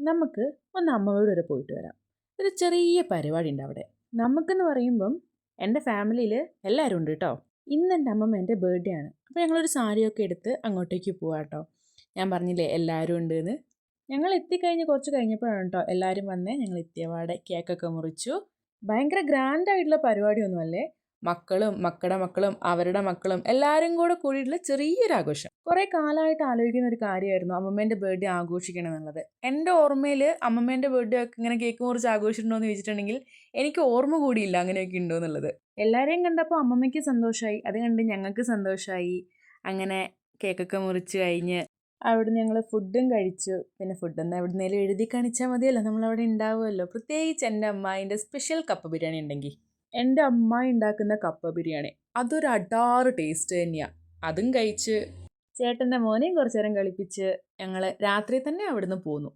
നമുക്ക് ഒന്ന് അമ്മയോട് വരെ പോയിട്ട് വരാം. ഒരു ചെറിയ പരിപാടി ഉണ്ട് അവിടെ. നമുക്കെന്ന് പറയുമ്പം എൻ്റെ ഫാമിലിയിൽ എല്ലാവരും ഉണ്ട് കേട്ടോ. ഇന്ന് എൻ്റെ അമ്മമ്മേൻ്റെ ബർത്ത്ഡേ ആണ്. അപ്പോൾ ഞങ്ങളൊരു സാരിയൊക്കെ എടുത്ത് അങ്ങോട്ടേക്ക് പോവാം കേട്ടോ. ഞാൻ പറഞ്ഞില്ലേ എല്ലാവരും ഉണ്ട് എന്ന്. ഞങ്ങൾ എത്തിക്കഴിഞ്ഞ് കുറച്ച് കഴിഞ്ഞപ്പോഴാണ് കേട്ടോ എല്ലാവരും വന്നേ. ഞങ്ങൾ എത്തിയപാടെ കേക്കൊക്കെ മുറിച്ചു. ഭയങ്കര ഗ്രാൻഡായിട്ടുള്ള പരിപാടിയൊന്നുമല്ലേ. മക്കളും മക്കളുടെ മക്കളും അവരുടെ മക്കളും എല്ലാവരും കൂടെ കൂടിയിട്ടുള്ള ചെറിയൊരു ആഘോഷം. കുറേ കാലമായിട്ട് ആലോചിക്കുന്ന ഒരു കാര്യമായിരുന്നു അമ്മമ്മേൻ്റെ ബർത്ത്ഡേ ആഘോഷിക്കണം എന്നുള്ളത്. എൻ്റെ ഓർമ്മയിൽ അമ്മമ്മേൻ്റെ ബർത്ത്ഡേ ഒക്കെ ഇങ്ങനെ കേക്ക് മുറിച്ച് ആഘോഷിച്ചിട്ടുണ്ടോ എന്ന് ചോദിച്ചിട്ടുണ്ടെങ്കിൽ എനിക്ക് ഓർമ്മ കൂടിയില്ല അങ്ങനെയൊക്കെ ഉണ്ടോ എന്നുള്ളത്. എല്ലാവരെയും കണ്ടപ്പോൾ അമ്മമ്മയ്ക്ക് സന്തോഷമായി, അത് കണ്ട് ഞങ്ങൾക്ക് സന്തോഷമായി. അങ്ങനെ കേക്കൊക്കെ മുറിച്ച് കഴിഞ്ഞ് അവിടുന്ന് ഞങ്ങൾ ഫുഡും കഴിച്ചു. പിന്നെ ഫുഡൊന്നും എവിടുന്നേലും എഴുതി കാണിച്ചാൽ മതിയല്ലോ, നമ്മളവിടെ ഉണ്ടാവുമല്ലോ. പ്രത്യേകിച്ച് എൻ്റെ അമ്മായിൻ്റെ സ്പെഷ്യൽ കപ്പ ബിരിയാണി ഉണ്ടെങ്കിൽ, എൻ്റെ അമ്മായി ഉണ്ടാക്കുന്ന കപ്പ ബിരിയാണി അതൊരു അടാറ് ടേസ്റ്റ് തന്നെയാണ്. അതും കഴിച്ച് ചേട്ടൻ്റെ മോനെയും കുറച്ച് നേരം കളിപ്പിച്ച് ഞങ്ങൾ രാത്രി തന്നെ അവിടുന്ന് പോന്നു.